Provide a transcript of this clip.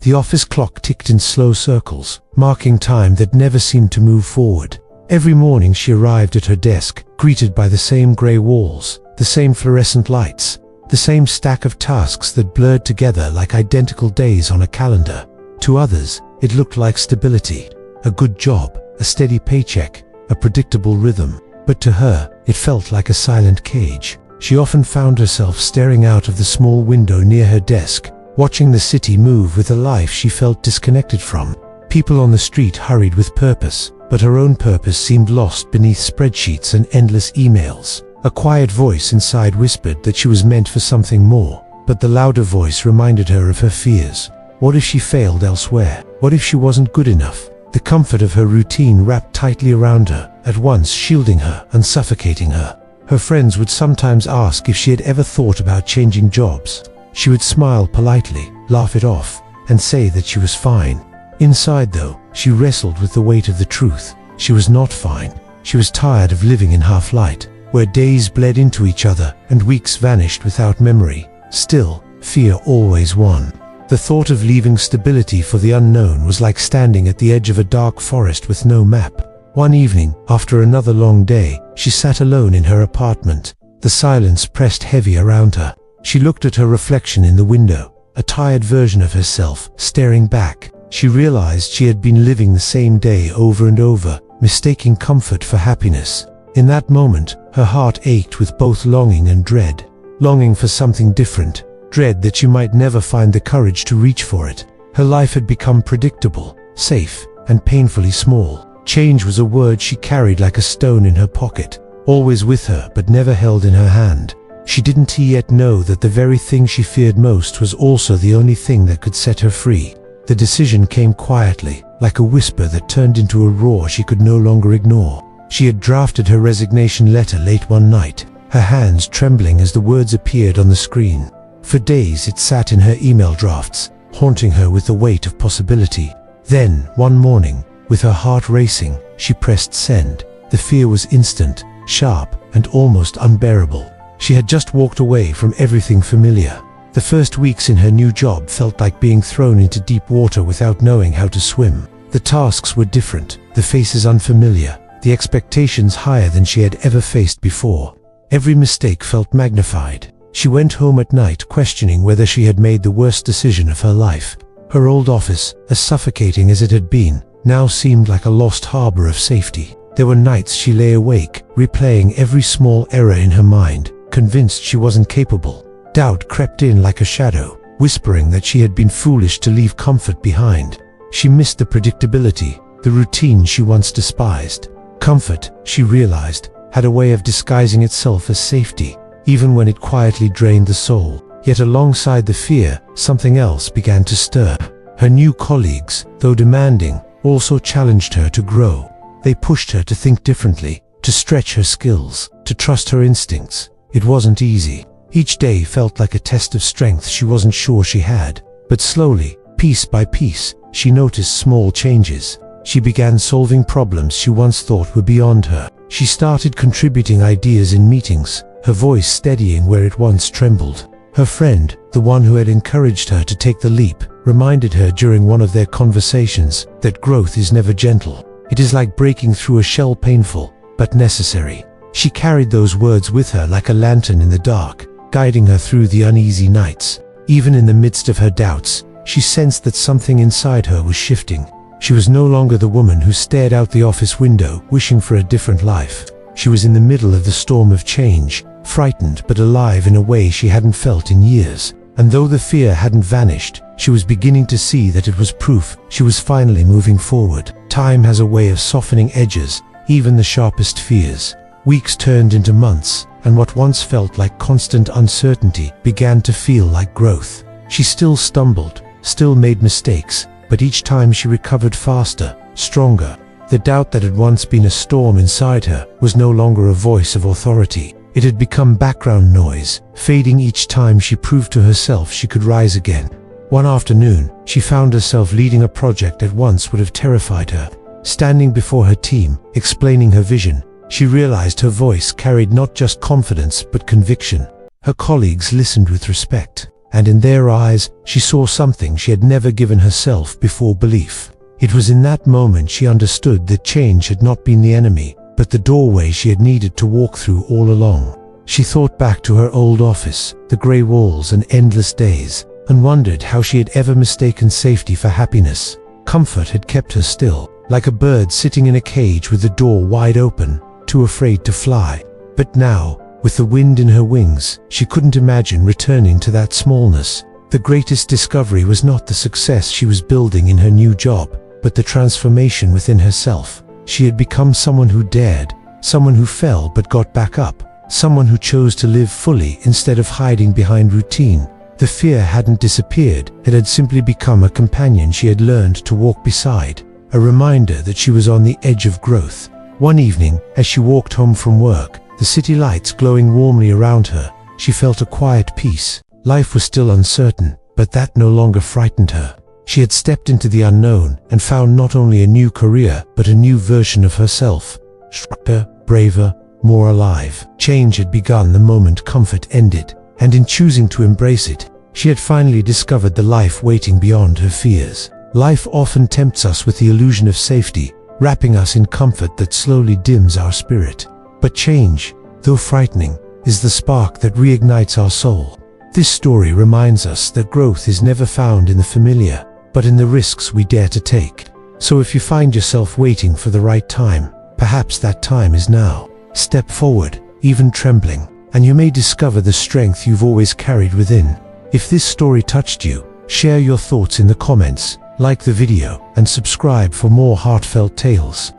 The office clock ticked in slow circles, marking time that never seemed to move forward. Every morning she arrived at her desk, greeted by the same grey walls, the same fluorescent lights, the same stack of tasks that blurred together like identical days on a calendar. To others, it looked like stability, a good job, a steady paycheck, a predictable rhythm. But to her, it felt like a silent cage. She often found herself staring out of the small window near her desk, watching the city move with a life she felt disconnected from. People on the street hurried with purpose, but her own purpose seemed lost beneath spreadsheets and endless emails. A quiet voice inside whispered that she was meant for something more, but the louder voice reminded her of her fears. What if she failed elsewhere? What if she wasn't good enough? The comfort of her routine wrapped tightly around her, at once shielding her and suffocating her. Her friends would sometimes ask if she had ever thought about changing jobs. She would smile politely, laugh it off, and say that she was fine. Inside, though, she wrestled with the weight of the truth. She was not fine. She was tired of living in half-light, where days bled into each other and weeks vanished without memory. Still, fear always won. The thought of leaving stability for the unknown was like standing at the edge of a dark forest with no map. One evening, after another long day, she sat alone in her apartment. The silence pressed heavy around her. She looked at her reflection in the window, a tired version of herself, staring back. She realized she had been living the same day over and over, mistaking comfort for happiness. In that moment, her heart ached with both longing and dread. Longing for something different, dread that she might never find the courage to reach for it. Her life had become predictable, safe, and painfully small. Change was a word she carried like a stone in her pocket, always with her but never held in her hand. She didn't yet know that the very thing she feared most was also the only thing that could set her free. The decision came quietly, like a whisper that turned into a roar she could no longer ignore. She had drafted her resignation letter late one night, her hands trembling as the words appeared on the screen. For days it sat in her email drafts, haunting her with the weight of possibility. Then, one morning, with her heart racing, she pressed send. The fear was instant, sharp, and almost unbearable. She had just walked away from everything familiar. The first weeks in her new job felt like being thrown into deep water without knowing how to swim. The tasks were different, the faces unfamiliar, the expectations higher than she had ever faced before. Every mistake felt magnified. She went home at night questioning whether she had made the worst decision of her life. Her old office, as suffocating as it had been, now seemed like a lost harbor of safety. There were nights she lay awake, replaying every small error in her mind, convinced she wasn't capable. Doubt crept in like a shadow, whispering that she had been foolish to leave comfort behind. She missed the predictability, the routine she once despised. Comfort, she realized, had a way of disguising itself as safety, even when it quietly drained the soul. Yet alongside the fear, something else began to stir. Her new colleagues, though demanding, also challenged her to grow. They pushed her to think differently, to stretch her skills, to trust her instincts. It wasn't easy. Each day felt like a test of strength she wasn't sure she had. But slowly, piece by piece, she noticed small changes. She began solving problems she once thought were beyond her. She started contributing ideas in meetings, her voice steadying where it once trembled. Her friend, the one who had encouraged her to take the leap, reminded her during one of their conversations that growth is never gentle. It is like breaking through a shell, painful, but necessary. She carried those words with her like a lantern in the dark, guiding her through the uneasy nights. Even in the midst of her doubts, she sensed that something inside her was shifting. She was no longer the woman who stared out the office window, wishing for a different life. She was in the middle of the storm of change, frightened but alive in a way she hadn't felt in years. And though the fear hadn't vanished, she was beginning to see that it was proof she was finally moving forward. Time has a way of softening edges, even the sharpest fears. Weeks turned into months, and what once felt like constant uncertainty began to feel like growth. She still stumbled, still made mistakes, but each time she recovered faster, stronger. The doubt that had once been a storm inside her was no longer a voice of authority. It had become background noise, fading each time she proved to herself she could rise again. One afternoon, she found herself leading a project that once would have terrified her. Standing before her team, explaining her vision, she realized her voice carried not just confidence but conviction. Her colleagues listened with respect, and in their eyes, she saw something she had never given herself before: belief. It was in that moment she understood that change had not been the enemy, but the doorway she had needed to walk through all along. She thought back to her old office, the grey walls and endless days, and wondered how she had ever mistaken safety for happiness. Comfort had kept her still, like a bird sitting in a cage with the door wide open, too afraid to fly. But now, with the wind in her wings, she couldn't imagine returning to that smallness. The greatest discovery was not the success she was building in her new job, but the transformation within herself. She had become someone who dared, someone who fell but got back up, someone who chose to live fully instead of hiding behind routine. The fear hadn't disappeared, it had simply become a companion she had learned to walk beside, a reminder that she was on the edge of growth. One evening, as she walked home from work, the city lights glowing warmly around her, she felt a quiet peace. Life was still uncertain, but that no longer frightened her. She had stepped into the unknown and found not only a new career, but a new version of herself. Stronger, braver, more alive. Change had begun the moment comfort ended, and in choosing to embrace it, she had finally discovered the life waiting beyond her fears. Life often tempts us with the illusion of safety, wrapping us in comfort that slowly dims our spirit. But change, though frightening, is the spark that reignites our soul. This story reminds us that growth is never found in the familiar, but in the risks we dare to take. So if you find yourself waiting for the right time, perhaps that time is now. Step forward, even trembling, and you may discover the strength you've always carried within. If this story touched you, share your thoughts in the comments, like the video, and subscribe for more heartfelt tales.